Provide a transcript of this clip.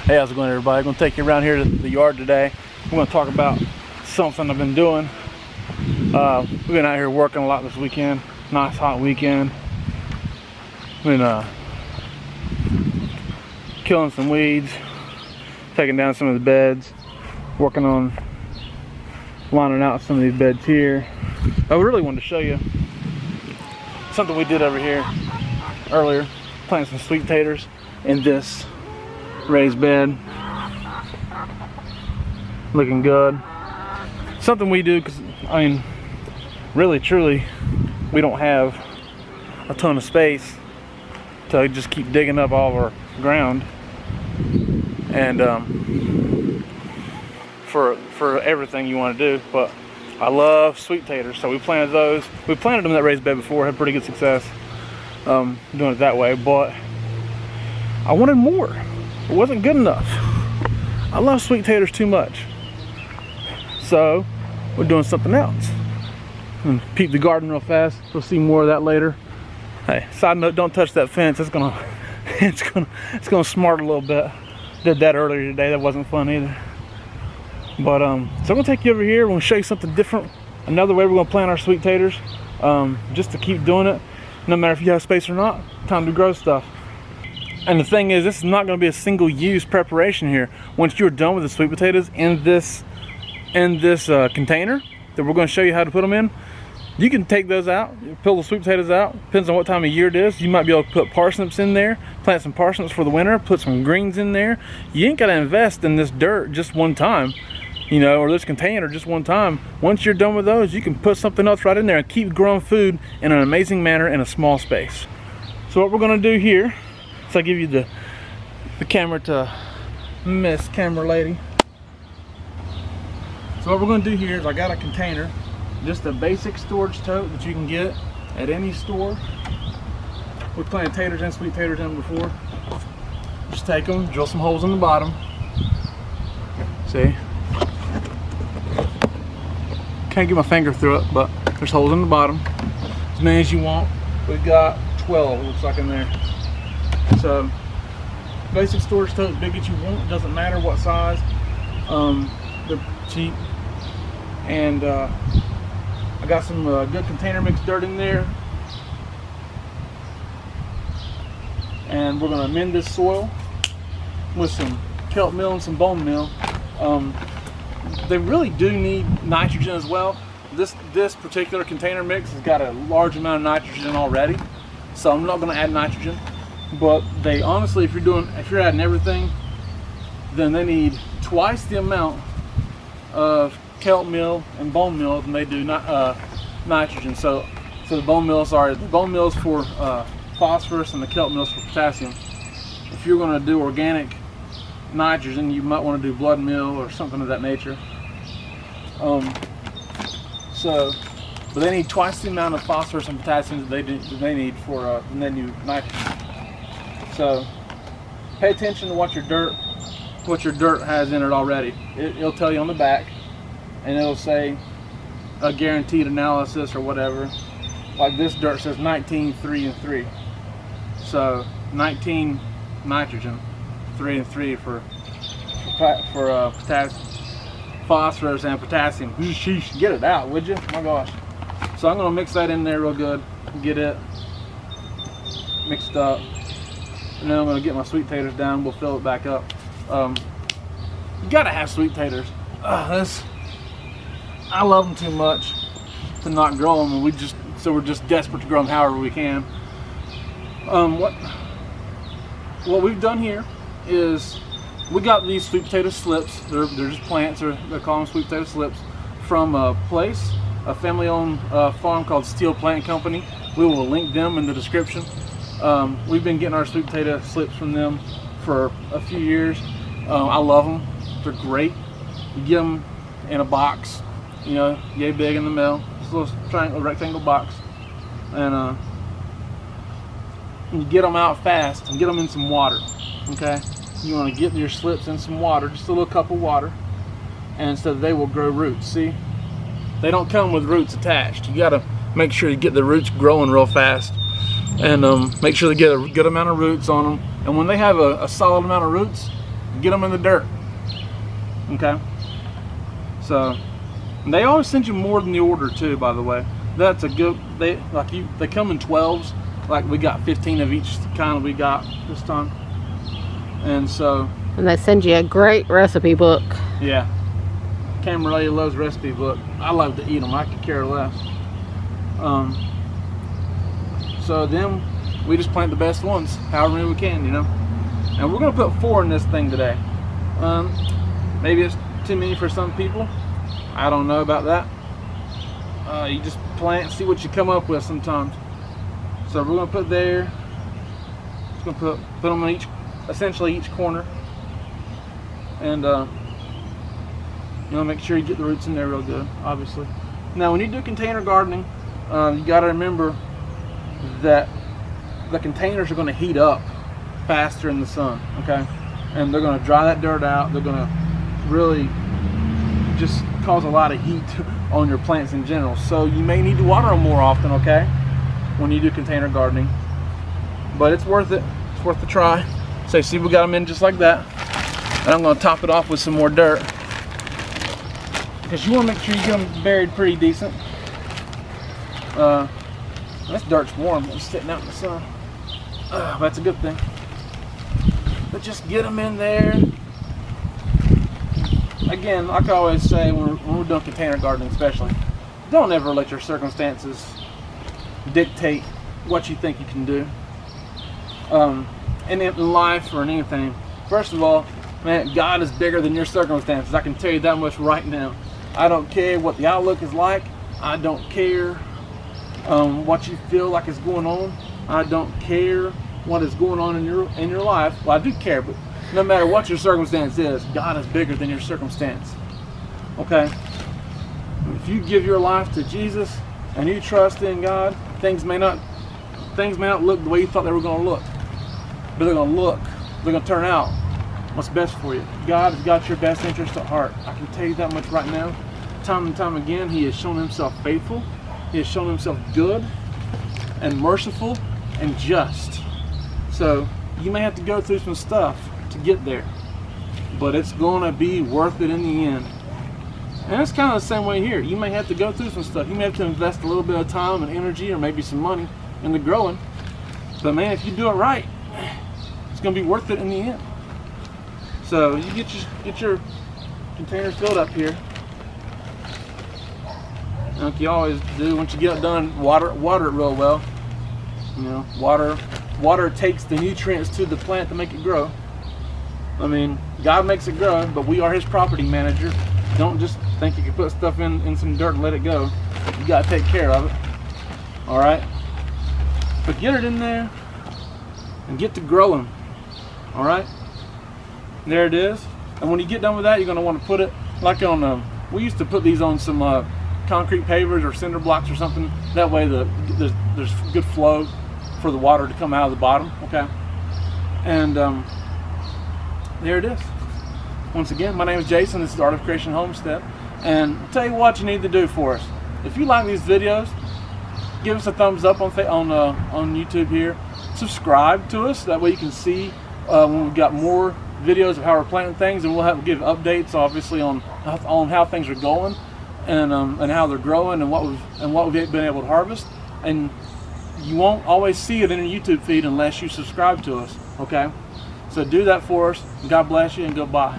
Hey, how's it going, everybody? I'm going to take you around here to the yard today. We're going to talk about something I've been doing. We've been out here working a lot this weekend. Nice hot weekend. Been killing some weeds, taking down some of the beds, working on lining out some of these beds here. I really wanted to show you something we did over here earlier. Planting some sweet taters in this raised bed. Looking good. Something we do because, I mean, really truly we don't have a ton of space to just keep digging up all of our ground, and for everything you want to do. But I love sweet taters, so we planted those. We planted them in that raised bed before, had pretty good success doing it that way, but I wanted more. It wasn't good enough. I love sweet taters too much, so we're doing something else. And peep the garden real fast. We'll see more of that later. Hey, side note: don't touch that fence. It's gonna smart a little bit. Did that earlier today. That wasn't fun either. But so I'm gonna take you over here. We're gonna show you something different. Another way we're gonna plant our sweet taters, just to keep doing it, no matter if you have space or not. Time to grow stuff. And the thing is, this is not going to be a single-use preparation here. Once you're done with the sweet potatoes in this container that we're going to show you how to put them in, you can take those out, pull the sweet potatoes out. Depends on what time of year it is. You might be able to put parsnips in there, plant some parsnips for the winter, put some greens in there. You ain't got to invest in this dirt just one time, you know, or this container just one time. Once you're done with those, you can put something else right in there and keep growing food in an amazing manner in a small space. So what we're going to do here, so I give you the camera to Miss Camera Lady. So what we're going to do here is I got a container, just a basic storage tote that you can get at any store. We planted taters and sweet taters in before. Just take them, drill some holes in the bottom. See? Can't get my finger through it, but there's holes in the bottom. As many as you want. We've got 12, it looks like, in there. So, basic storage tote, as big as you want, it doesn't matter what size. They're cheap. And I got some good container mix dirt in there. And we're going to amend this soil with some kelp meal and some bone meal. They really do need nitrogen as well. This particular container mix has got a large amount of nitrogen already, so I'm not going to add nitrogen. But they honestly, if you're adding everything, then they need twice the amount of kelp meal and bone meal than they do nitrogen. So the bone meal, the bone meal is for phosphorus and the kelp meal is for potassium. If you're going to do organic nitrogen, you might want to do blood meal or something of that nature. But they need twice the amount of phosphorus and potassium that they need for the new nitrogen. So pay attention to what your dirt has in it already. It'll tell you on the back, and it'll say a guaranteed analysis or whatever. Like this dirt says 19, 3, and 3. So 19 nitrogen, 3 and 3 for potassium, phosphorus and potassium. Sheesh, get it out, would you? My gosh. So I'm gonna mix that in there real good, get it mixed up. And then I'm going to get my sweet taters down. We'll fill it back up. You gotta have sweet taters. I love them too much to not grow them, and we're just desperate to grow them however we can. What we've done here is we got these sweet potato slips. They're just plants, or they call them sweet potato slips, from a family-owned farm called Steel Plant Company. We will link them in the description. We've been getting our sweet potato slips from them for a few years. I love them. They're great. You get them in a box, you know, yay big in the middle. This little rectangle box. And you get them out fast and get them in some water, okay? You want to get your slips in some water, just a little cup of water, and so they will grow roots. See? They don't come with roots attached. You got to make sure you get the roots growing real fast. And make sure they get a good amount of roots on them. And when they have a solid amount of roots, get them in the dirt. Okay. So they always send you more than the order too, by the way. That's a good, they come in 12s. Like we got 15 of each kind we got this time. And so. And they send you a great recipe book. Yeah. Camerella loves recipe book. I love to eat them. I could care less. So then we just plant the best ones, however many we can, you know. And we're gonna put 4 in this thing today. Maybe it's too many for some people. I don't know about that. You just plant and see what you come up with sometimes. So we're gonna put there. Just gonna put them in essentially each corner, and you know, make sure you get the roots in there real good. Obviously. Now, when you do container gardening, you got to remember that the containers are going to heat up faster in the sun. Okay, and they're going to dry that dirt out. They're going to really just cause a lot of heat on your plants in general. So you may need to water them more often, okay, when you do container gardening. But it's worth it. It's worth the try. So see, we got them in just like that. And I'm going to top it off with some more dirt, because you want to make sure you get them buried pretty decent. This dirt's warm. It's sitting out in the sun. That's a good thing. But just get them in there. Again, like I always say when we're doing container gardening especially, don't ever let your circumstances dictate what you think you can do. In life or in anything. First of all, man, God is bigger than your circumstances. I can tell you that much right now. I don't care what the outlook is like. I don't care what you feel like is going on. I don't care what is going on in your life. Well, I do care, but no matter what your circumstance is, God is bigger than your circumstance. Okay? If you give your life to Jesus and you trust in God, things may not look the way you thought they were going to look, but they're going to turn out what's best for you. God has got your best interest at heart. I can tell you that much right now. Time and time again, He has shown Himself faithful. He has shown Himself good and merciful and just. So you may have to go through some stuff to get there, but it's going to be worth it in the end. And it's kind of the same way here. You may have to go through some stuff. You may have to invest a little bit of time and energy, or maybe some money, into growing. But man, if you do it right, it's going to be worth it in the end. So you get your containers filled up here. Like you always do, once you get it done, water it real well. You know, water takes the nutrients to the plant to make it grow. I mean, God makes it grow, but we are His property manager. Don't just think you can put stuff in some dirt and let it go. You got to take care of it. All right? But get it in there and get to growing. All right? There it is. And when you get done with that, you're going to want to put it like on we used to put these on some concrete pavers or cinder blocks or something. That way there's good flow for the water to come out of the bottom. Okay? And there it is. Once again, my name is Jason. This is Art of Creation Homestead. And I'll tell you what you need to do for us. If you like these videos, give us a thumbs up on YouTube here. Subscribe to us. That way you can see when we've got more videos of how we're planting things, and we'll give updates, obviously, on how things are going, and how they're growing, and what we've been able to harvest. And you won't always see it in your YouTube feed unless you subscribe to us. Okay, so do that for us. God bless you, and goodbye.